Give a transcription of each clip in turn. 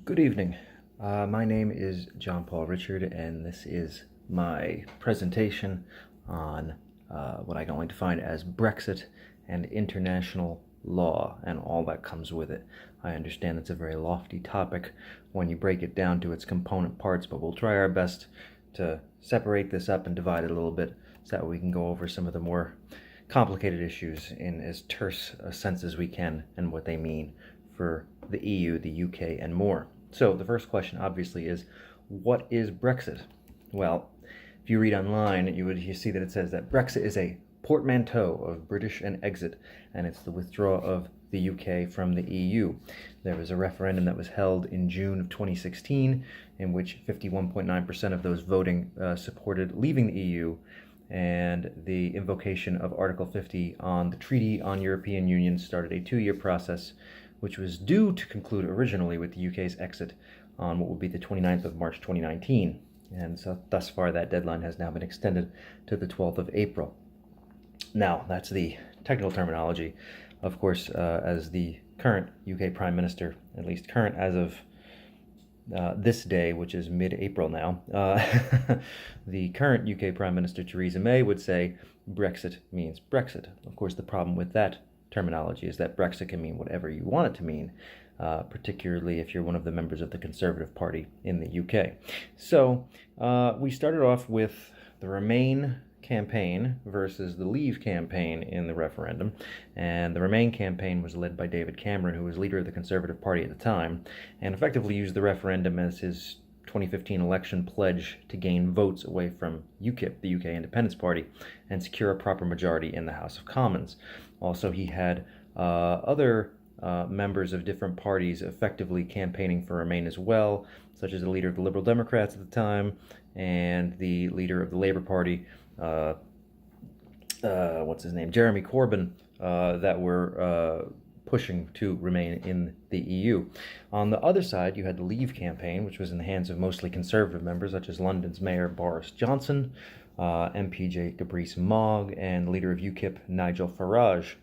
Good evening. My name is John Paul Richard, and this is my presentation on what I can only define as Brexit and international law and all that comes with it. I understand it's a very lofty topic when you break it down to its component parts, but we'll try our best to separate this up and divide it a little bit so that we can go over some of the more complicated issues in as terse a sense as we can and what they mean for the EU, the UK, and more. So the first question obviously is, what is Brexit? Well, if you read online, you see that it says that Brexit is a portmanteau of British and exit, and it's the withdrawal of the UK from the EU. There was a referendum that was held in June of 2016 in which 51.9% of those voting supported leaving the EU, and the invocation of Article 50 on the Treaty on European Union started a 2-year process which was due to conclude originally with the UK's exit on what would be the 29th of March 2019. And so thus far that deadline has now been extended to the 12th of April. Now, that's the technical terminology. Of course, as the current UK Prime Minister, at least current as of this day, which is mid-April now, the current UK Prime Minister Theresa May would say Brexit means Brexit. Of course, the problem with that terminology is that Brexit can mean whatever you want it to mean, particularly if you're one of the members of the Conservative Party in the UK. So we started off with the Remain campaign versus the Leave campaign in the referendum, and the Remain campaign was led by David Cameron, who was leader of the Conservative Party at the time, and effectively used the referendum as his 2015 election pledge to gain votes away from UKIP, the UK Independence Party, and secure a proper majority in the House of Commons. Also, he had other members of different parties effectively campaigning for Remain as well, such as the leader of the Liberal Democrats at the time and the leader of the Labour Party, Jeremy Corbyn, that were pushing to remain in the EU. On the other side, you had the Leave campaign, which was in the hands of mostly Conservative members, such as London's Mayor Boris Johnson, MP Jacob Rees-Mogg, and leader of UKIP Nigel Farage.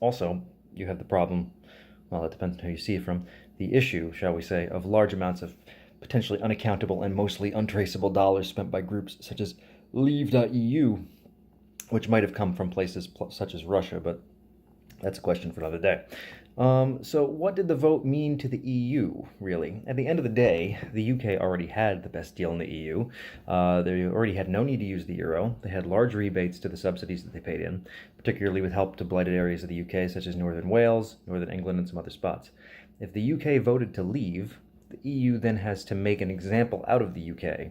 Also, you have the problem, well, it depends on who you see it from, the issue, shall we say, of large amounts of potentially unaccountable and mostly untraceable dollars spent by groups such as Leave.eu, which might have come from places such as Russia, but that's a question for another day. So what did the vote mean to the EU, really? At the end of the day, the UK already had the best deal in the EU. They already had no need to use the euro. They had large rebates to the subsidies that they paid in, particularly with help to blighted areas of the UK, such as Northern Wales, Northern England, and some other spots. If the UK voted to leave, the EU then has to make an example out of the UK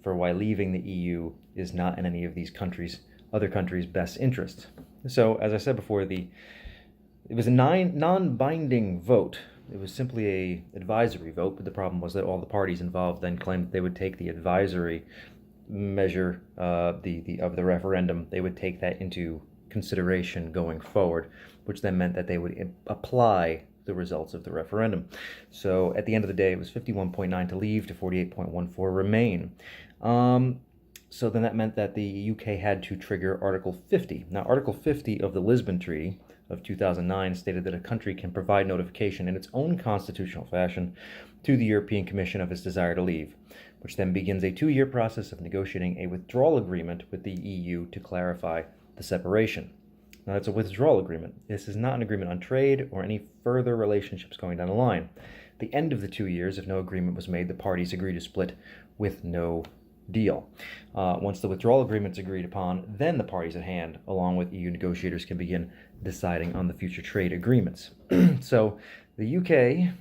for why leaving the EU is not in any of these other countries' best interests. So, as I said before, it was a non-binding vote. It was simply an advisory vote, but the problem was that all the parties involved then claimed that they would take the advisory measure of the referendum. They would take that into consideration going forward, which then meant that they would apply the results of the referendum. So at the end of the day, it was 51.9 to leave to 48.1 for remain. So then that meant that the UK had to trigger Article 50. Now, Article 50 of the Lisbon Treaty of 2009 stated that a country can provide notification in its own constitutional fashion to the European Commission of its desire to leave, which then begins a 2-year process of negotiating a withdrawal agreement with the EU to clarify the separation. Now, it's a withdrawal agreement. This is not an agreement on trade or any further relationships going down the line. At the end of the 2 years, if no agreement was made, the parties agree to split with no deal. Once the withdrawal agreement is agreed upon, then the parties at hand, along with EU negotiators, can begin deciding on the future trade agreements. So the UK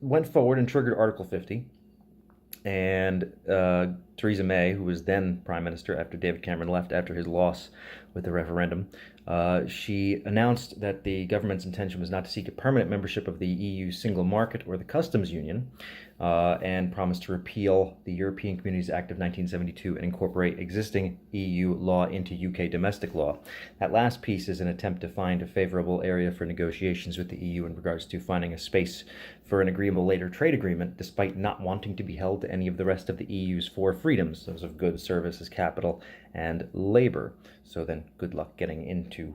went forward and triggered Article 50, and Theresa May, who was then Prime Minister after David Cameron left after his loss with the referendum, she announced that the government's intention was not to seek a permanent membership of the EU single market or the customs union, and promised to repeal the European Communities Act of 1972 and incorporate existing EU law into UK domestic law. That last piece is an attempt to find a favorable area for negotiations with the EU in regards to finding a space for an agreeable later trade agreement, despite not wanting to be held to any of the rest of the EU's 4 freedoms, those of goods, services, capital, and labor. So then good luck getting into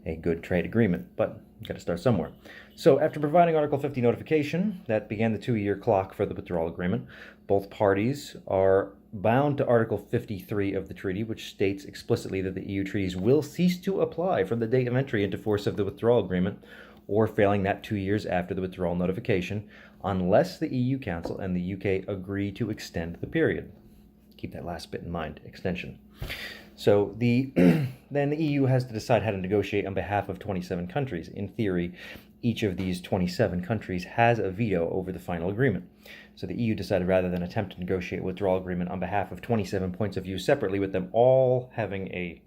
a good trade agreement, but you've got to start somewhere. So, after providing Article 50 notification that began the 2-year clock for the withdrawal agreement, both parties are bound to Article 53 of the treaty, which states explicitly that the EU treaties will cease to apply from the date of entry into force of the withdrawal agreement, or failing that 2 years after the withdrawal notification, unless the EU Council and the UK agree to extend the period. Keep that last bit in mind, extension. So then the EU has to decide how to negotiate on behalf of 27 countries. In theory, each of these 27 countries has a veto over the final agreement. So the EU decided rather than attempt to negotiate a withdrawal agreement on behalf of 27 points of view separately, with them all having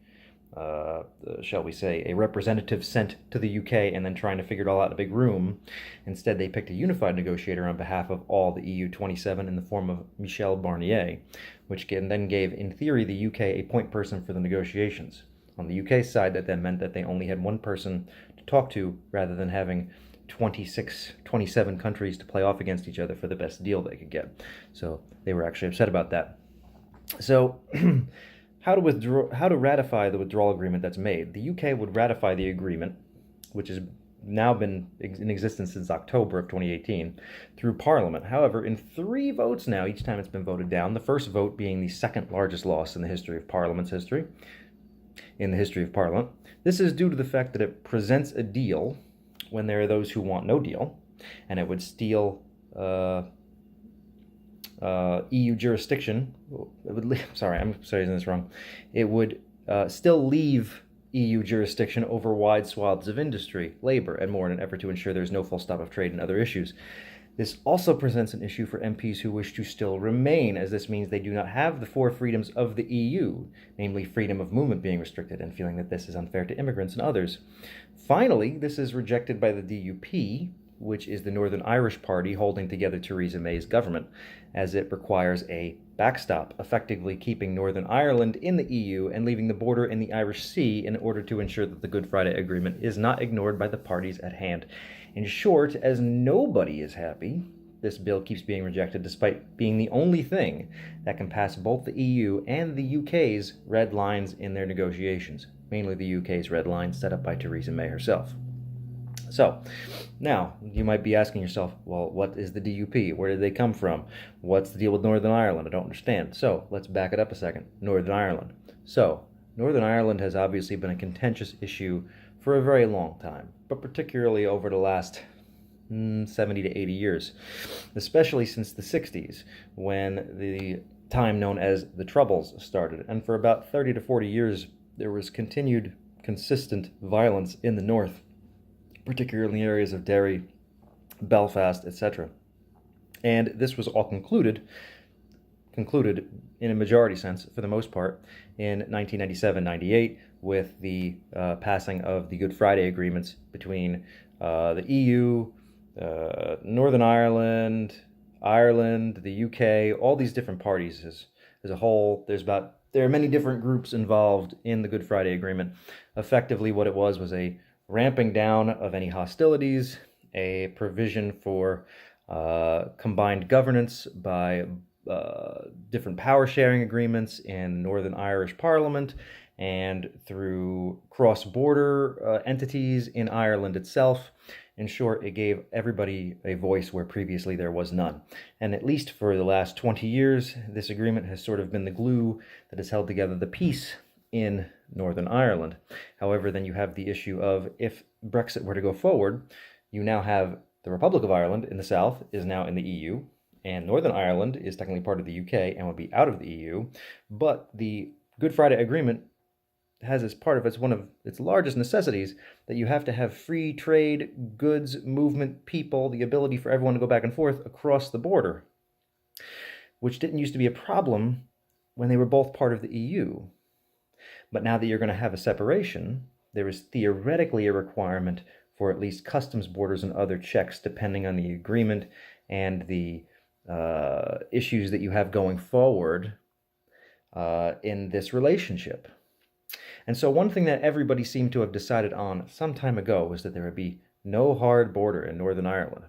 shall we say, a representative sent to the UK and then trying to figure it all out in a big room. Instead, they picked a unified negotiator on behalf of all the EU 27 in the form of Michel Barnier, which then gave, in theory, the UK a point person for the negotiations. On the UK side, that then meant that they only had one person to talk to rather than having 27 countries to play off against each other for the best deal they could get. So they were actually upset about that. So how to ratify the withdrawal agreement that's made. The UK would ratify the agreement, which has now been in existence since October of 2018, through Parliament. However, in 3 votes now, each time it's been voted down, the first vote being the second largest loss in the history of Parliament's history, This is due to the fact that it presents a deal when there are those who want no deal, and it would steal EU jurisdiction. I'm saying this wrong. It would still leave EU jurisdiction over wide swaths of industry, labor, and more in an effort to ensure there's no full stop of trade and other issues. This also presents an issue for MPs who wish to still remain, as this means they do not have the 4 freedoms of the EU, namely freedom of movement being restricted, and feeling that this is unfair to immigrants and others. Finally, this is rejected by the DUP, which is the Northern Irish party holding together Theresa May's government, as it requires a backstop, effectively keeping Northern Ireland in the EU and leaving the border in the Irish Sea in order to ensure that the Good Friday Agreement is not ignored by the parties at hand. In short, as nobody is happy, this bill keeps being rejected despite being the only thing that can pass both the EU and the UK's red lines in their negotiations, mainly the UK's red lines set up by Theresa May herself. So, now, you might be asking yourself, well, what is the DUP? Where did they come from? What's the deal with Northern Ireland? I don't understand. So, let's back it up a second. Northern Ireland. So, Northern Ireland has obviously been a contentious issue for a very long time, but particularly over the last 70 to 80 years, especially since the 60s, when the time known as the Troubles started. And for about 30 to 40 years, there was continued, consistent violence in the north, particularly in areas of Derry, Belfast, etc. And this was all concluded in a majority sense, for the most part, in 1997-98, with the passing of the Good Friday agreements between the EU, Northern Ireland, the UK, all these different parties as a whole. There are many different groups involved in the Good Friday Agreement. Effectively, what it was a ramping down of any hostilities, a provision for combined governance by different power sharing agreements in Northern Irish Parliament and through cross-border entities in Ireland itself. In short, it gave everybody a voice where previously there was none. And at least for the last 20 years, this agreement has sort of been the glue that has held together the peace in Northern Ireland. However, then you have the issue of, if Brexit were to go forward, you now have the Republic of Ireland in the south is now in the EU, and Northern Ireland is technically part of the UK and would be out of the EU, but the Good Friday Agreement has as part of one of its largest necessities that you have to have free trade, goods, movement, people, the ability for everyone to go back and forth across the border, which didn't used to be a problem when they were both part of the EU. But now that you're going to have a separation, there is theoretically a requirement for at least customs borders and other checks depending on the agreement and the issues that you have going forward in this relationship. And so one thing that everybody seemed to have decided on some time ago was that there would be no hard border in Northern Ireland.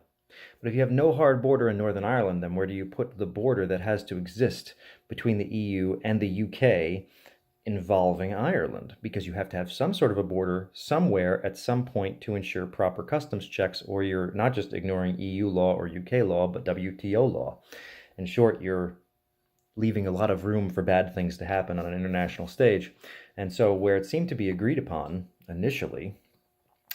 But if you have no hard border in Northern Ireland, then where do you put the border that has to exist between the EU and the UK involving Ireland, because you have to have some sort of a border somewhere at some point to ensure proper customs checks, or you're not just ignoring EU law or UK law, but WTO law. In short, you're leaving a lot of room for bad things to happen on an international stage. And so where it seemed to be agreed upon initially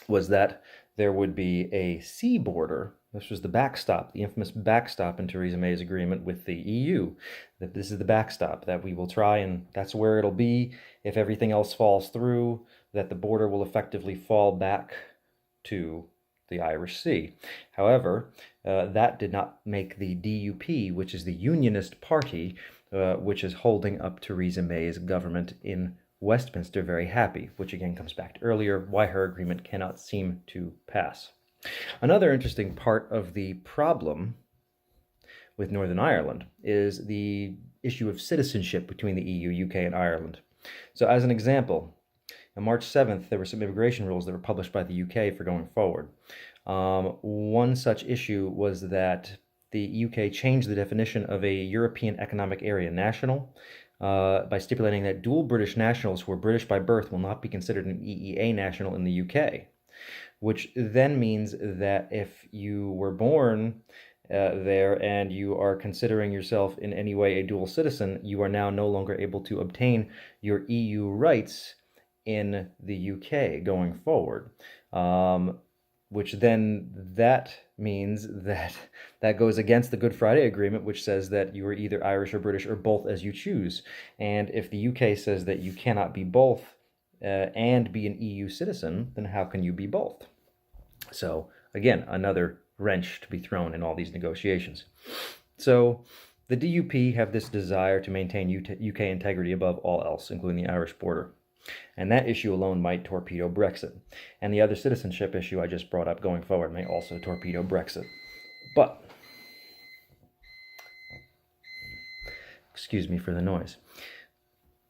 was that there would be a sea border. This was the backstop, the infamous backstop in Theresa May's agreement with the EU, that this is the backstop, that we will try, and that's where it'll be if everything else falls through, that the border will effectively fall back to the Irish Sea. However, that did not make the DUP, which is the Unionist Party, which is holding up Theresa May's government in Westminster, very happy, which again comes back to earlier, why her agreement cannot seem to pass. Another interesting part of the problem with Northern Ireland is the issue of citizenship between the EU, UK, and Ireland. So as an example, on March 7th, there were some immigration rules that were published by the UK for going forward. One such issue was that the UK changed the definition of a European Economic Area national by stipulating that dual British nationals who are British by birth will not be considered an EEA national in the UK, which then means that if you were born there and you are considering yourself in any way a dual citizen, you are now no longer able to obtain your EU rights in the UK going forward. Which then that means that that goes against the Good Friday Agreement, which says that you are either Irish or British or both as you choose. And if the UK says that you cannot be both and be an EU citizen, then how can you be both? So again, another wrench to be thrown in all these negotiations. So the DUP have this desire to maintain UK integrity above all else, including the Irish border. And that issue alone might torpedo Brexit. And the other citizenship issue I just brought up going forward may also torpedo Brexit. But, excuse me for the noise.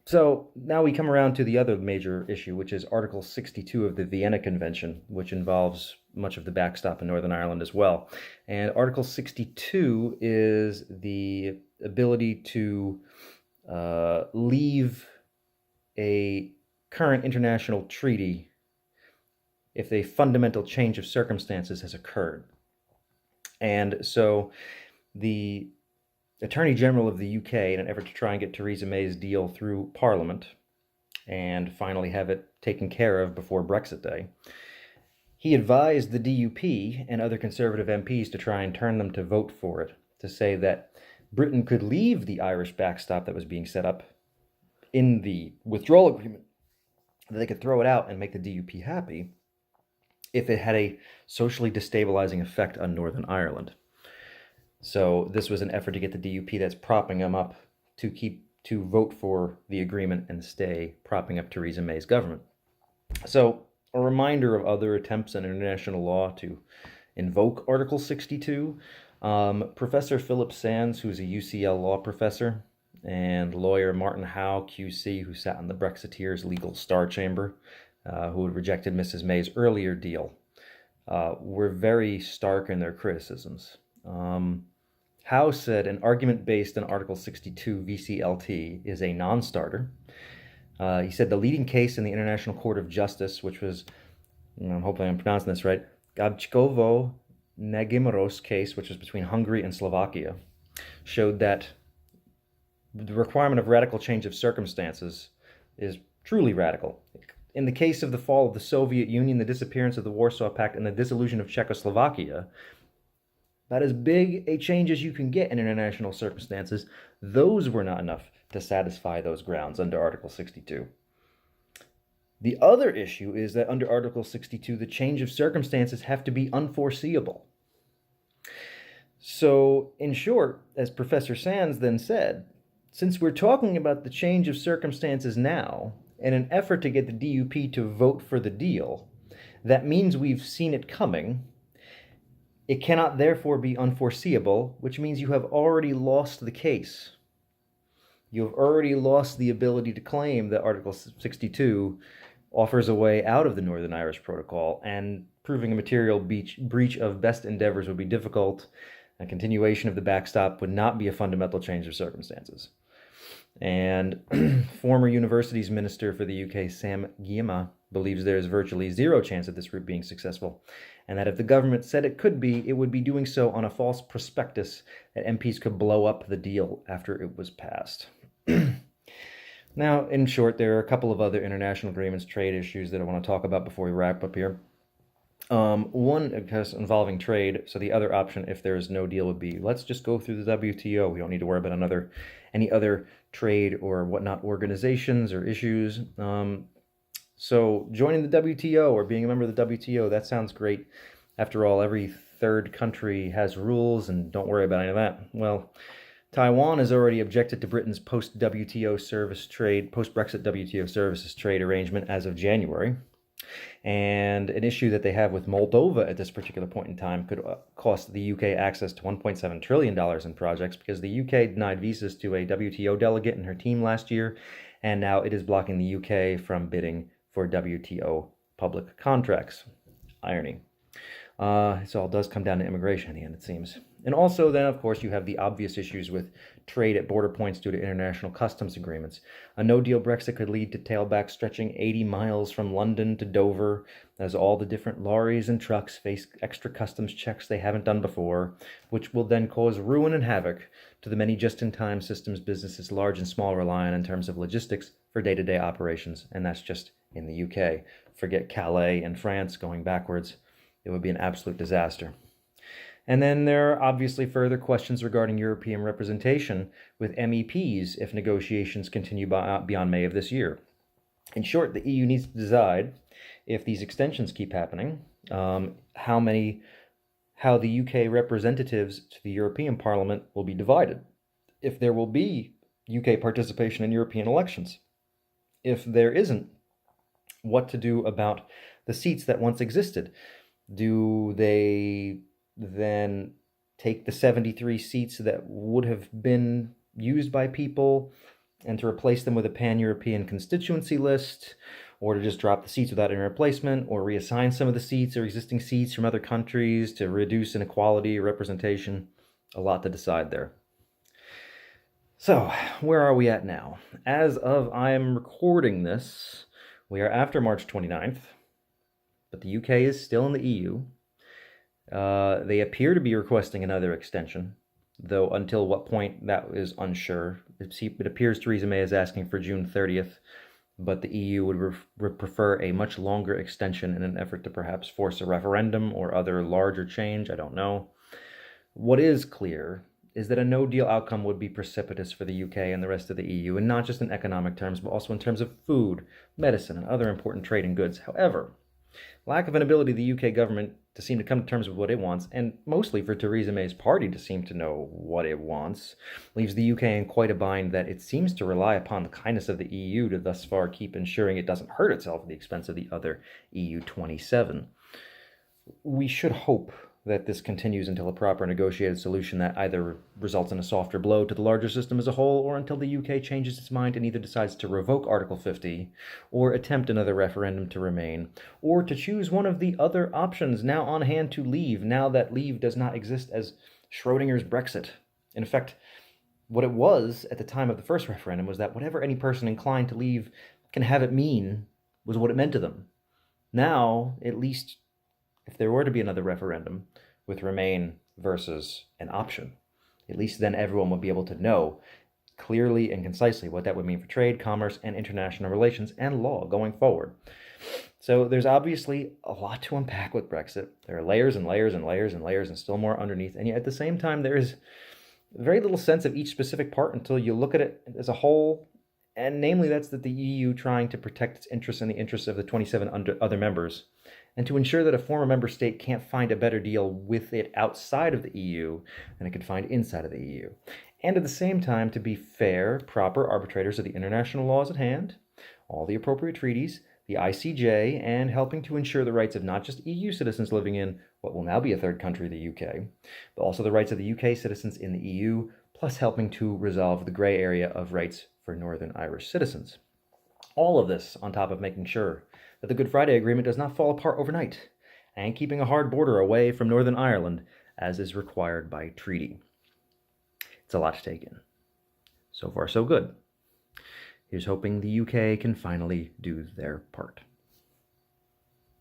So now we come around to the other major issue, which is Article 62 of the Vienna Convention, which involves much of the backstop in Northern Ireland as well. And Article 62 is the ability to leave a current international treaty if a fundamental change of circumstances has occurred. And so the Attorney General of the UK, in an effort to try and get Theresa May's deal through Parliament and finally have it taken care of before Brexit Day, he advised the DUP and other Conservative MPs to try and turn them to vote for it, to say that Britain could leave the Irish backstop that was being set up in the withdrawal agreement, that they could throw it out and make the DUP happy if it had a socially destabilizing effect on Northern Ireland. So this was an effort to get the DUP that's propping them up to vote for the agreement and stay propping up Theresa May's government. So a reminder of other attempts in international law to invoke Article 62. Professor Philip Sands, who's a UCL law professor, and lawyer Martin Howe, QC, who sat in the Brexiteers' legal star chamber, who had rejected Mrs. May's earlier deal, were very stark in their criticisms. Howe said an argument based on Article 62 VCLT is a non-starter. He said the leading case in the International Court of Justice, which was, hopefully I'm pronouncing this right, Gabčkovo Negimiros case, which was between Hungary and Slovakia, showed that the requirement of radical change of circumstances is truly radical. In the case of the fall of the Soviet Union, the disappearance of the Warsaw Pact, and the dissolution of Czechoslovakia, about as big a change as you can get in international circumstances, those were not enough to satisfy those grounds under Article 62. The other issue is that under Article 62, the change of circumstances have to be unforeseeable. So, in short, as Professor Sands then said, since we're talking about the change of circumstances now, in an effort to get the DUP to vote for the deal, that means we've seen it coming. It cannot therefore be unforeseeable, which means you have already lost the case. You have already lost the ability to claim that Article 62 offers a way out of the Northern Irish Protocol, and proving a material breach of best endeavors would be difficult. A continuation of the backstop would not be a fundamental change of circumstances. And former universities minister for the UK, Sam Gyimah, believes there is virtually zero chance of this route being successful, and that if the government said it could be, it would be doing so on a false prospectus that MPs could blow up the deal after it was passed. Now, in short, there are a couple of other international agreements, trade issues that I want to talk about before we wrap up here. One, of course, involving trade. So the other option, if there is no deal, would be let's just go through the WTO. We don't need to worry about any other trade or whatnot organizations or issues. So joining the WTO or being a member of the WTO, that sounds great. After all, every third country has rules, and don't worry about any of that. Well, Taiwan has already objected to Britain's post-Brexit WTO services trade arrangement as of January. And an issue that they have with Moldova at this particular point in time could cost the UK access to $1.7 trillion in projects, because the UK denied visas to a WTO delegate and her team last year, and now it is blocking the UK from bidding for WTO public contracts. Irony. This all does come down to immigration in the end, it seems. And also then, of course, you have the obvious issues with trade at border points due to international customs agreements. A no-deal Brexit could lead to tailbacks stretching 80 miles from London to Dover, as all the different lorries and trucks face extra customs checks they haven't done before, which will then cause ruin and havoc to the many just-in-time systems businesses, large and small, rely on in terms of logistics for day-to-day operations, and that's just in the UK. Forget Calais and France going backwards. It would be an absolute disaster. And then there are obviously further questions regarding European representation with MEPs if negotiations continue beyond May of this year. In short, the EU needs to decide if these extensions keep happening, how the UK representatives to the European Parliament will be divided, if there will be UK participation in European elections. If there isn't, what to do about the seats that once existed. Do they then take the 73 seats that would have been used by people and to replace them with a pan-European constituency list, or to just drop the seats without any replacement, or reassign some of the seats or existing seats from other countries to reduce inequality or representation? A lot to decide there. So, where are we at now? As of I am recording this, we are after March 29th, but the UK is still in the EU. They appear to be requesting another extension, though until what point that is unsure. It appears Theresa May is asking for June 30th, but the EU would prefer a much longer extension in an effort to perhaps force a referendum or other larger change. I don't know. What is clear is that a no-deal outcome would be precipitous for the UK and the rest of the EU, and not just in economic terms, but also in terms of food, medicine, and other important trade and goods. However, lack of an ability of the UK government to seem to come to terms with what it wants, and mostly for Theresa May's party to seem to know what it wants, leaves the UK in quite a bind that it seems to rely upon the kindness of the EU to thus far keep ensuring it doesn't hurt itself at the expense of the other EU 27. We should hope that this continues until a proper negotiated solution that either results in a softer blow to the larger system as a whole, or until the UK changes its mind and either decides to revoke Article 50, or attempt another referendum to remain, or to choose one of the other options now on hand to leave, now that leave does not exist as Schrodinger's Brexit. In effect, what it was at the time of the first referendum was that whatever any person inclined to leave can have it mean was what it meant to them. Now, at least, if there were to be another referendum with Remain versus an option, at least then everyone would be able to know clearly and concisely what that would mean for trade, commerce, and international relations and law going forward. So there's obviously a lot to unpack with Brexit. There are layers and layers and layers and layers and still more underneath. And yet at the same time, there is very little sense of each specific part until you look at it as a whole. And namely, that's that the EU trying to protect its interests and the interests of the 27 other members, and to ensure that a former member state can't find a better deal with it outside of the EU than it could find inside of the EU. And at the same time, to be fair, proper arbitrators of the international laws at hand, all the appropriate treaties, the ICJ, and helping to ensure the rights of not just EU citizens living in what will now be a third country, the UK, but also the rights of the UK citizens in the EU, plus helping to resolve the gray area of rights for Northern Irish citizens. All of this on top of making sure that the Good Friday Agreement does not fall apart overnight, and keeping a hard border away from Northern Ireland, as is required by treaty. It's a lot to take in. So far, so good. Here's hoping the UK can finally do their part.